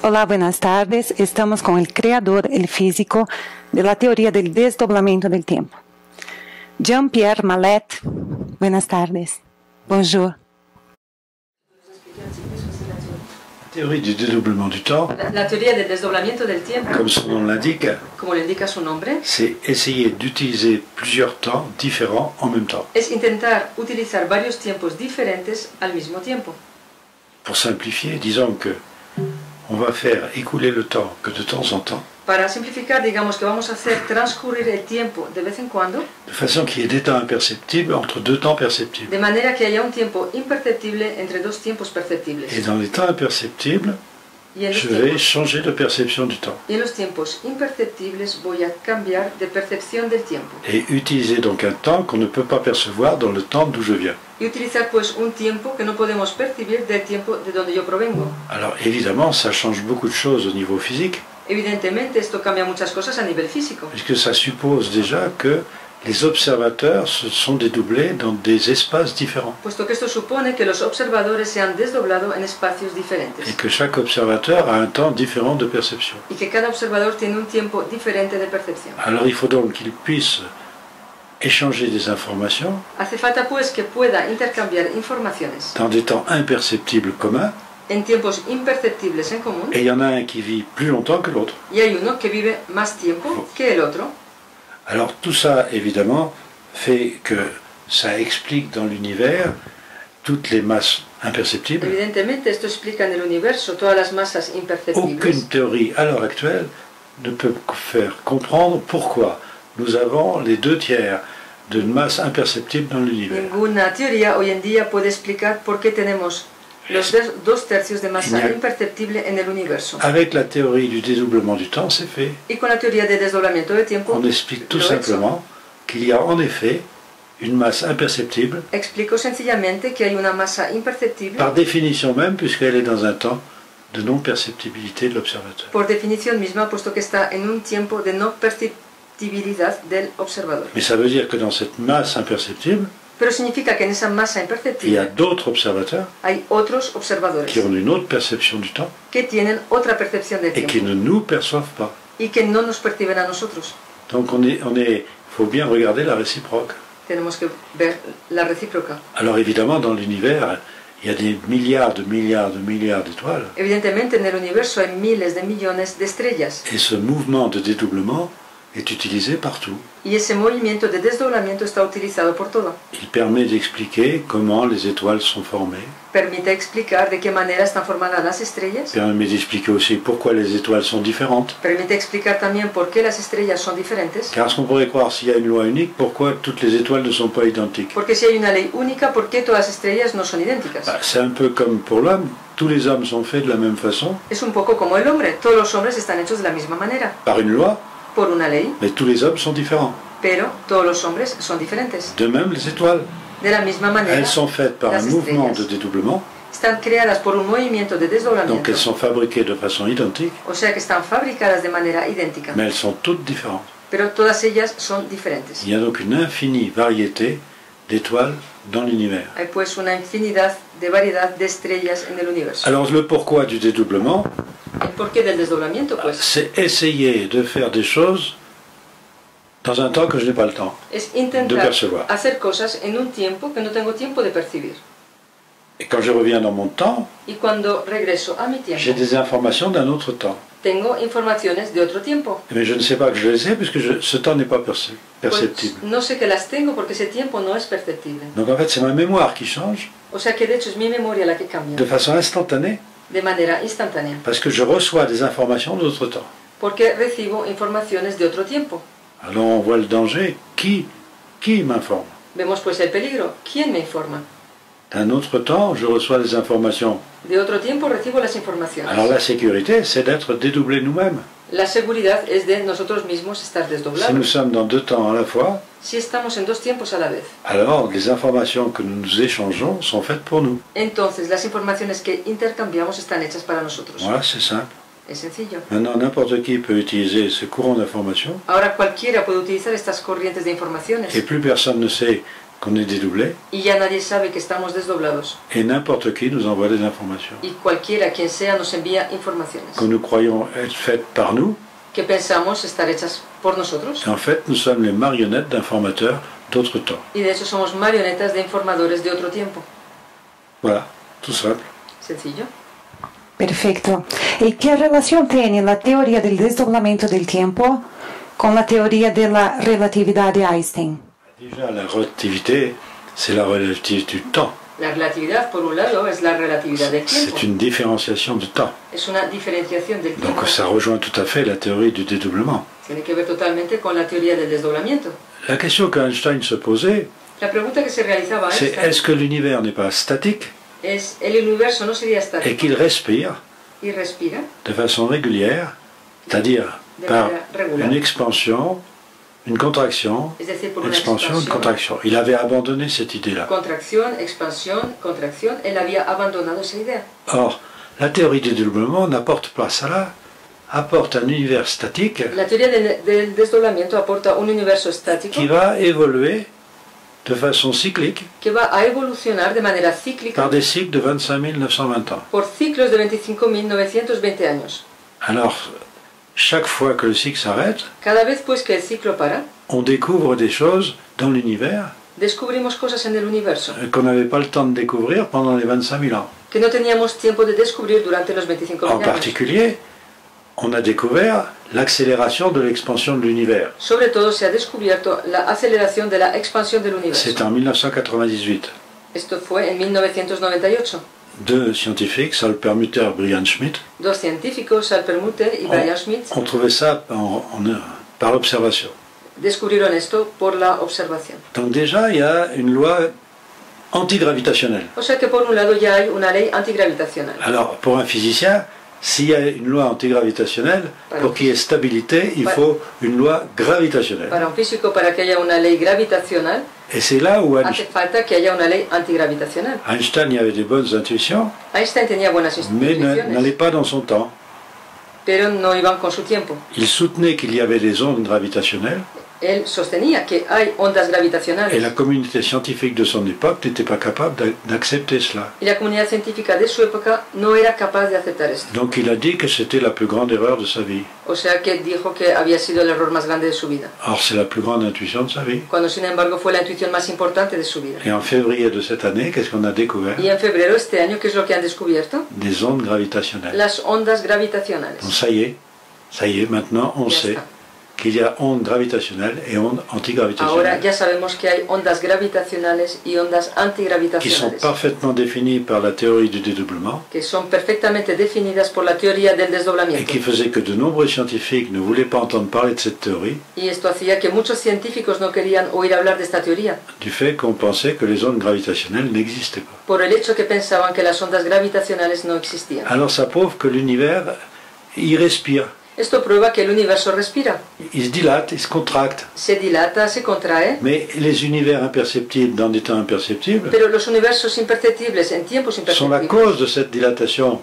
Hola, buenas tardes. Estamos con el creador, el físico de la teoría del desdoblamiento del tiempo. Jean-Pierre Mallet. Buenas tardes. Bonjour. La théorie du dédoublement du temps, la teoría del desdoblamiento del tiempo, comme son nom l'indique, como le indica su nombre, c'est essayer d'utiliser plusieurs temps différents en même temps. es intentar utilizar varios tiempos diferentes al mismo tiempo. Pour simplifier, disons que on va faire écouler le temps que de temps en temps, Para simplificar, digamos que vamos a hacer transcurrir el tiempo de vez en cuando, de façon qu'il y ait des temps imperceptibles entre deux temps perceptibles. de manera que haya un tiempo imperceptible entre dos tiempos perceptibles. Et dans les temps imperceptibles, Y en los je vais tiempos, changer de perception du temps. y en los tiempos imperceptibles voy a cambiar de percepción del tiempo. Et utiliser donc un temps qu'on ne peut pas percevoir dans le temps d'où je viens. Y utilizar pues un tiempo que no podemos percibir del tiempo de donde yo provengo. Alors évidemment, ça change beaucoup de choses au niveau physique, Evidentemente esto cambia muchas cosas a nivel físico, puisque ça suppose déjà que les observateurs se sont dédoublés dans des espaces différents. puesto que esto supone que los observadores se han desdoblado en espacios diferentes Et que chaque observateur a un temps différent de perception. y que cada observador tiene un tiempo diferente de percepción. Alors il faut donc qu'ils puissent échanger des informations Hace falta pues que pueda intercambiar informaciones dans des temps imperceptibles communs, en tiempos imperceptibles en común, et il y en a un qui vit plus longtemps que l'autre. y hay uno que vive más tiempo que el otro. Alors tout ça, évidemment, fait que ça explique dans l'univers toutes les masses imperceptibles. Evidentemente esto explica en el universo todas las masas imperceptibles. Aucune théorie à l'heure actuelle ne peut faire comprendre pourquoi nous avons les 2/3 de masse imperceptible dans l'univers. Ninguna teoría hoy en día puede explicar por qué tenemos los 2/3 de masa imperceptible en el universo. Avec la théorie du dédoublement du temps, c'est fait. Y con la teoría de desdoblamiento de tiempo, On explique tout lo he hecho. simplement qu'il y a en effet une masse imperceptible, Explico sencillamente que hay una masa imperceptible, par définition même, puisqu'elle est dans un temps de non-perceptibilité de l'observateur. por definición misma, puesto que está en un tiempo de no perceptibilidad del observador. Mais ça veut dire que dans cette masse imperceptible, Pero significa que en esa masa il y a imperceptible d'autres observateurs hay otros observadores qui ont une autre perception du temps que tienen otra percepción del et qui tiempo ne nous perçoivent pas. y que no nos perciben a nosotros. Donc faut bien regarder la réciproque. Tenemos que ver la recíproca. Alors évidemment, dans l'univers, il y a des milliards d'étoiles. Evidentemente en el universo hay miles de millones de estrellas Et ce mouvement de dédoublement est utilisé partout. y ese movimiento de desdoblamiento está utilizado por todo. Il permet d'expliquer comment les étoiles sont formées. Permite explicar de qué manera están formadas las estrellas. Il permet d'expliquer aussi pourquoi les étoiles sont différentes. Permite explicar también por qué las estrellas son diferentes. Car est-ce qu'on pourrait croire, s'il y a une loi unique, pourquoi toutes les étoiles ne sont pas identiques? Porque si hay una ley única, ¿por qué todas las estrellas no son idénticas? C'est un peu comme pour l'homme. Tous les hommes sont faits de la même façon, Es un poco como el hombre. Todos los hombres están hechos de la misma manera, par une loi, por una ley, mais tous les hommes sont différents. pero todos los hombres son diferentes. De même, les étoiles, De la misma manera, elles sont faites par un las mouvement estrellas de dédoublement, están creadas por un movimiento de donc desdoblamiento, elles sont fabriquées de façon identique, o sea que están fabricadas de manera idéntica, mais elles sont toutes différentes. pero todas ellas son diferentes. Il y a donc une infinie variété d'étoiles dans l'univers. Hay pues una infinidad de variedad de estrellas en el universo. Alors le pourquoi du dédoublement, ¿El porqué del desdoblamiento? Pues c'est essayer de faire des choses dans un temps que je n'ai pas le temps es de intentar percevoir. hacer cosas en un tiempo que no tengo tiempo de percibir. Et quand je reviens dans mon temps, Y cuando regreso a mi j'ai tiempo, des informations d'un autre temps. tengo informaciones de otro tiempo. Mais je ne sais pas que je les ai puisque ce temps n'est pas Pues perceptible. no sé que las tengo porque ese tiempo no es perceptible. Donc en fait, c'est ma mémoire qui change O sea que de hecho es mi memoria la que cambia de façon instantanée de manera instantánea, parce que je reçois des informations d'autre temps. porque recibo informaciones de otro tiempo. Alors on voit le danger. Qui m'informe? Vemos pues el peligro. ¿Quién me informa? D'un autre temps, je reçois des informations. De otro tiempo recibo las informaciones. Alors la sécurité, c'est d'être dédoublé nous-mêmes. La seguridad es de nosotros mismos estar Si nous desdoblados. sommes dans deux temps à la fois, Si estamos en dos tiempos a la vez, alors les informations que nous échangeons sont faites pour nous. entonces las informaciones que intercambiamos están hechas para nosotros. Voilà, c'est simple. Es sencillo. Maintenant, n'importe qui peut utiliser ce courant d'information Ahora cualquiera puede utilizar estas corrientes de informaciones et plus personne ne sait qu'on est dédoublé. Y ya nadie sabe que estamos desdoblados. Et n'importe qui nous envoie des informations. Y cualquiera, quien sea, nos envía informaciones. Que nous croyons être faites par nous. Que pensamos estar hechas por nosotros. Et en fait, nous sommes les marionnettes d'informateurs d'autre temps. Y de hecho somos marionetas de informadores de otro tiempo. Voilà, tout simple. Sencillo. Perfecto. ¿Y qué relación tiene la teoría del desdoblamiento del tiempo con la teoría de la relatividad de Einstein? Déjà, la relativité, c'est la relativité du temps. La relatividad, por un lado, es la relatividad del tiempo. C'est une différenciation du temps. Es una diferenciación del tiempo. Donc ça rejoint tout à fait la théorie du dédoublement. Tiene que ver totalmente con la teoría del desdoblamiento. La question qu'Einstein se posait, La pregunta que se realizaba c'est Einstein est-ce que l'univers n'est pas statique es, ¿el universo no sería et estático qu'il respire y respira de façon régulière, c'est-à-dire de par manera regular? une expansion, une contraction, Es decir, por una expansion, une expansión, contraction. Il avait abandonné cette idée-là. contracción, expansión, contracción. Él había abandonado esa idea. Or, la théorie du dédoublement n'apporte pas cela, apporte un univers statique La teoría del desdoblamiento aporta un universo estático qui va évoluer de façon cyclique que va a evolucionar de manera cíclica par des cycles de 25 920 ans. por ciclos de 25.920 años. Alors, chaque fois que le cycle s'arrête, Cada vez pues que el ciclo para, on découvre des choses dans l'univers descubrimos cosas en el universo qu'on n'avait pas le temps de découvrir pendant les 25 000 ans. que no teníamos tiempo de descubrir durante los 25.000 En años. particulier, on a découvert l'accélération de l'expansion de l'univers. Sobre todo se ha descubierto la aceleración de la expansión del universo. C'est en 1998. Esto fue en 1998. Deux scientifiques, Saul Permuter et Brian Schmidt, Dos científicos, Sal Permuter y Brian Schmidt, ont trouvé ça par l'observation. descubrieron esto por la observación. Donc déjà, il y a une loi antigravitationnelle. O sea que por un lado ya hay una ley antigravitacional. Alors, pour un physicien, s'il y a une loi antigravitationnelle, pour qu'il y ait stabilité, il faut une loi gravitationnelle. Para un físico, para que haya una ley gravitacional, Et c'est là où hace falta que haya una ley antigravitacional. Einstein y avait des bonnes intuitions, Einstein tenía buenas mais intuiciones, n'allait pas dans son temps. pero no iban con su tiempo. Il soutenait qu'il y avait des ondes gravitationnelles, Él sostenía que hay ondas et gravitacionales la communauté scientifique de son époque n'était pas capable d'accepter cela. y la comunidad científica de su época no era capaz de aceptar esto. Donc il a dit que c'était la plus grande erreur de sa vie. O sea que dijo que había sido el error más grande de su vida, Or, c'est la plus grande intuition de sa vie. cuando sin embargo fue la intuición más importante de su vida. Et en février de cette année, qu'est-ce qu'on a découvert? Y en febrero de este año, ¿qué es lo que han descubierto? Des ondes gravitationnelles. Las ondas gravitacionales. Donc ça y est, maintenant on Ya sait está. qu'il y a ondes gravitationnelles et ondes Ahora antigravitationnelles ya sabemos que hay ondas gravitacionales y ondas qui sont antigravitacionales, parfaitement définies par la théorie du dédoublement que son perfectamente definidas por la teoría del et desdoblamiento. qui faisait que de nombreux scientifiques ne voulaient pas entendre parler de cette théorie Y esto hacía que muchos científicos no querían oír hablar de esta teoría, du fait qu'on pensait que les ondes gravitationnelles n'existaient pas. por el hecho que pensaban que las ondas gravitacionales no existían. Alors ça prouve que l'univers, il respire, Esto prueba que el universo respira, il se dilate, il se contracte. se dilata, se contrae, Mais les univers imperceptibles dans des temps imperceptibles pero los universos imperceptibles en tiempos sont la imperceptibles cause de cette dilatation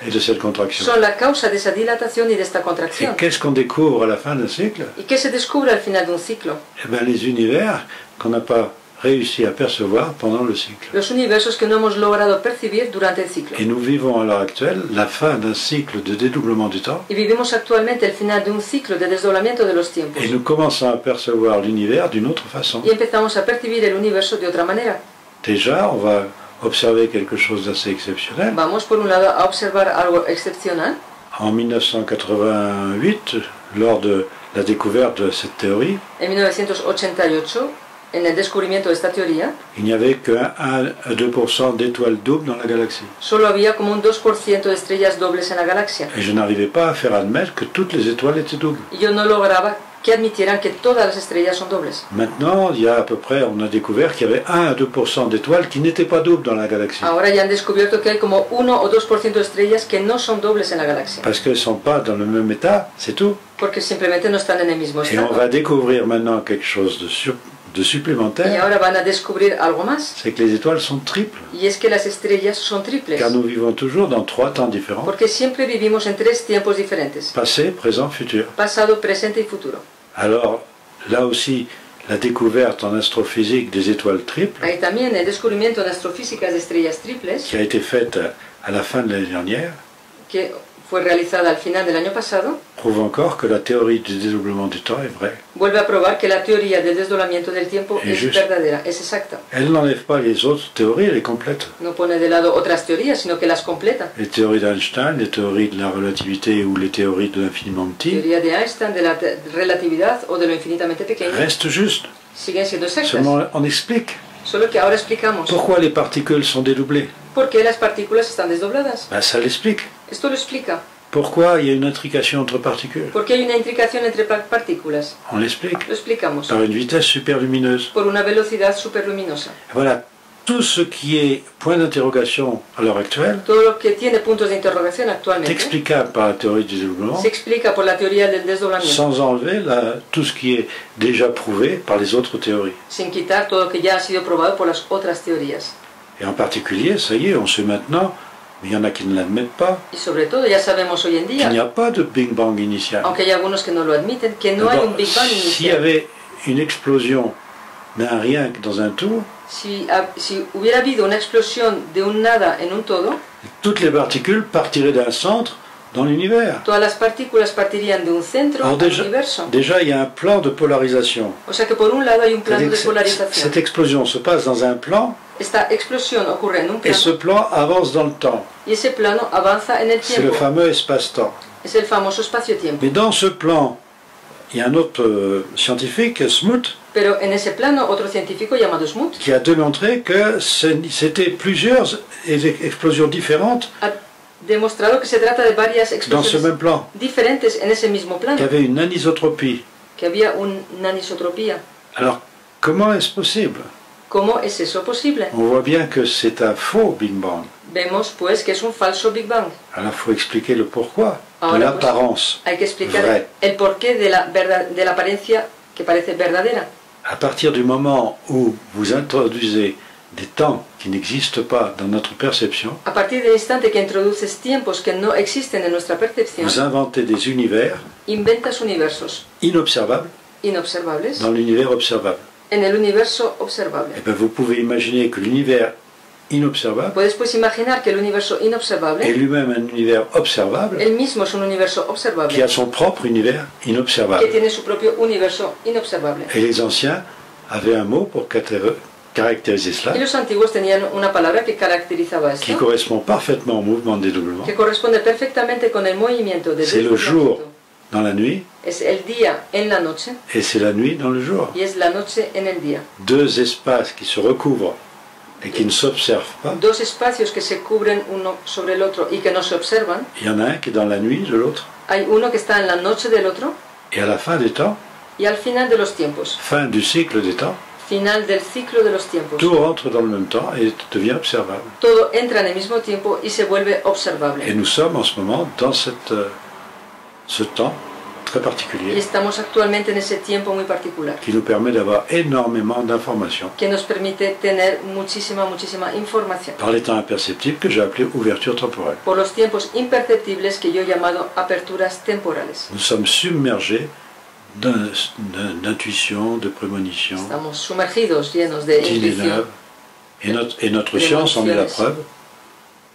et de cette contraction. son la causa de esa dilatación y de esta Et contracción. qu'est-ce qu'on découvre à la fin d'un cycle? ¿Y qué se descubre al final de un ciclo? Eh bien, les univers qu'on n'a pas réussi à percevoir pendant le cycle. Los universos que no hemos logrado percibir durante el ciclo. Et nous vivons à l'heure actuelle la fin d'un cycle de dédoublement du temps Y vivimos actualmente el final de un ciclo de desdoblamiento de los tiempos. et nous commençons à percevoir l'univers d'une autre façon. Y empezamos a percibir el universo de otra manera. Déjà, on va observer quelque chose d'assez exceptionnel. Vamos por un lado a observar algo excepcional. En 1988, lors de la découverte de cette théorie, En 1988, en el descubrimiento de esta teoría, il n'y avait que 1 à 2% d'étoiles doubles dans la galaxie. solo había como un 2% de estrellas dobles en la galaxia. Et je n'arrivais pas à faire admettre que toutes les étoiles étaient doubles. Y yo no lograba que admitieran que todas las estrellas son dobles. Maintenant, il y a à peu près, on a découvert qu'il y avait 1 à 2% d'étoiles qui n'étaient pas doubles dans la galaxie. Ahora ya han descubierto que hay como 1 o 2% de estrellas que no son dobles en la galaxia. Parce qu'elles ne sont pas dans le même état, c'est tout. Porque simplemente no están en el mismo Et on estado. va découvrir maintenant quelque chose de Y supplémentaire, ahora van a descubrir algo más. c'est que les étoiles sont triples. Y es que las estrellas son triples. Car nous vivons toujours dans 3 temps différents, Porque siempre vivimos en 3 tiempos diferentes. passé, présent, futur. Pasado, presente y futuro. Alors, là aussi, la découverte en astrophysique des étoiles triples, hay también el descubrimiento en astrofísica de estrellas triples, qui a été faite à la fin de l'année dernière, que fue realizada al final del año pasado, prouve encore que la théorie du dédoublement du temps est vraie. vuelve a probar que la teoría del desdoblamiento del tiempo Es es justo. verdadera, es exacta. Elle n'enlève pas les autres théories, elle est complète. No pone de lado otras teorías, sino que las completa. Les théories d'Einstein, les théories de la relativité ou les théories de l'infiniment petit Teoría de Einstein, de la relatividad o de lo infinitamente pequeño, restent justes. siguen siendo exactas. Seulement on explique Solo que ahora explicamos pourquoi les particules sont dédoublées. por qué las partículas están desdobladas. Ben, ça l'explique. Esto lo explica. Pourquoi il y a une intrication entre particules. ¿Por qué hay una intricación entre partículas? On l'explique. Lo explicamos. Par une vitesse superlumineuse. Por una velocidad superluminosa. Voilà, tout ce qui est point d'interrogation à l'heure actuelle Todo lo que tiene puntos de interrogación est actualmente explicable par la théorie du dédoublement, se explica por la teoría del desdoblamiento, sans enlever tout ce qui est déjà prouvé par les autres théories. sin quitar todo lo que ya ha sido probado por las otras teorías. Et en particulier, ça y est, on sait maintenant, mais il y en a qui ne l'admettent pas, Y sobre todo ya sabemos hoy en qu'il n'y día, a pas de Big Bang initial. aunque hay algunos que no lo admiten, que no hay D'abord, un Big Bang s'il y inicial. avait une explosion d'un rien dans un tout, Si hubiera habido una explosión de un nada en un todo, toutes les particules partiraient d'un centre dans l'univers. todas las partículas partirían de un centro Alors al universo. déjà, il y a un plan de polarisation. O sea que por un lado hay un plano C'est-à-dire de que polarización. cette explosion se passe dans un plan, Esta explosión ocurre en un et ce plano plan avance dans le temps. y ese plano avanza en el C'est le tiempo. fameux espace-temps. Es el famoso espacio-tiempo. Mais dans ce plan, il y a un autre scientifique, Smoot, Pero en ese plano, otro científico llamado Smoot qui a démontré que c'était plusieurs explosions différentes ha demostrado que se trata de varias dans ce explosiones même plan, diferentes en ese mismo qu'il y plano, avait une anisotropie. que había una anisotropía. Alors, comment est-ce possible? ¿Cómo es eso posible? On voit bien que c'est un faux Big Bang. Vemos pues que es un falso Big Bang. Alors, il faut expliquer le pourquoi de Ahora, l'apparence Hay que explicar vraie. el porqué de la apariencia que parece verdadera. À partir du moment où vous introduisez des temps qui n'existent pas dans notre perception, A partir del instante que introduces tiempos que no existen en nuestra percepción, vous inventez des univers inventas universos inobservables inobservables dans l'univers observable. en el universo observable. Et bien vous pouvez imaginer que l'univers inobservable Puedes pues imaginar que el universo est inobservable, lui-même un univers observable él mismo es un universo qui observable, a son propre univers que inobservable. tiene su propio universo inobservable. Et les anciens avaient un mot pour caractériser cela, Y los antiguos tenían una palabra que caracterizaba qui esto, correspond parfaitement au mouvement de dédoublement. que corresponde perfectamente con el movimiento de C'est le jour desdoblamiento. dans la nuit Es el día en la noche et c'est la nuit dans le jour. y es la noche en el día. Deux espaces qui se recouvrent et qui ne s'observent pas. Dos espacios que se cubren uno sobre el otro y que no se observan. Il y en a un qui est dans la nuit de l'autre. Hay uno que está en la noche del otro Et à la fin des temps, y al final de los tiempos, fin du cycle des temps, final del ciclo de los tiempos, tout rentre dans le même temps et devient observable. todo entra en el mismo tiempo y se vuelve observable. Et nous sommes en ce moment dans ce temps très Y particulier estamos actualmente en ese tiempo muy particular, qui nous permet d'avoir énormément d'informations que nos permite tener muchísima información. par les temps imperceptibles que j'ai appelé ouverture temporelle. Por los tiempos imperceptibles que yo he llamado aperturas temporales. Nous sommes submergés d'intuition, de prémonition, Estamos sumergidos, llenos de intuición. d'idées et notre science en est la preuve.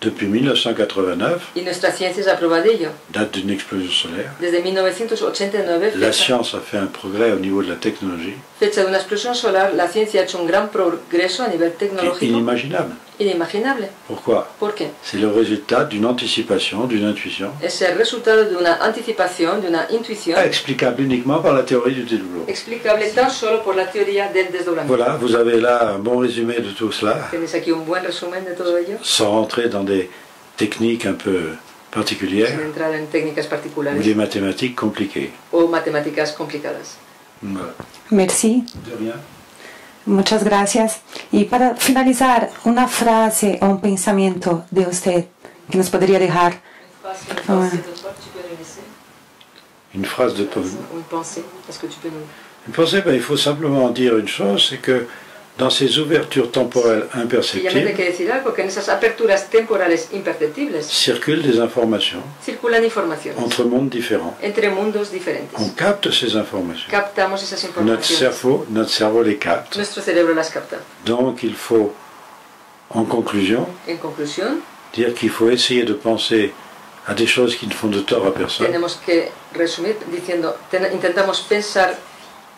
Depuis 1989, Y nuestra ciencia es la prueba de ello. date d'une explosion solaire, Desde 1989, la science a fait un progrès au niveau de la technologie fecha de una explosión solar, la ciencia ha hecho un gran progreso a nivel qui est tecnológico inimaginable. inimaginable. Pourquoi? ¿Por qué? C'est le résultat d'une anticipation, d'une intuition, Es el resultado de una anticipación, de una intuición, explicable uniquement par la théorie du dédoublement. explicable tan solo por la teoría del desdoblamiento. Voilà, vous avez là un bon résumé de tout cela, Tenéis aquí un buen resumen de todo ello, sans rentrer dans des techniques un peu sin particulières entrar en técnicas ou particulares des mathématiques compliquées. o matemáticas complicadas. Voilà. Merci. De rien. Muchas gracias. Y para finalizar, una frase o un pensamiento de usted que nos podría dejar. Une phrase de Une pensée, est-ce que tu peux nous... Une pensée, ben, il faut simplement dire une chose, c'est que dans ces ouvertures temporelles Y ya me imperceptibles que decir algo, que en esas aperturas temporales imperceptibles circulent des informations circulan informaciones entre mondes différents. entre mundos diferentes. On capte ces informations. Captamos esas Notre informaciones. cerveau les capte. Nuestro cerebro las capta. Donc il faut, en conclusion, En conclusión, dire qu'il faut essayer de penser à des choses qui ne font de tort à personne. tenemos que resumir diciendo, intentamos pensar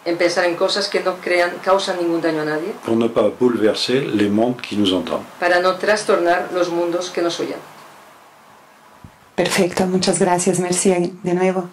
en cosas que no causan ningún daño a nadie, Pour ne pas bouleverser les mondes qui nous entendent. para no trastornar los mundos que nos oyen. Perfecto, muchas gracias, merci de nuevo.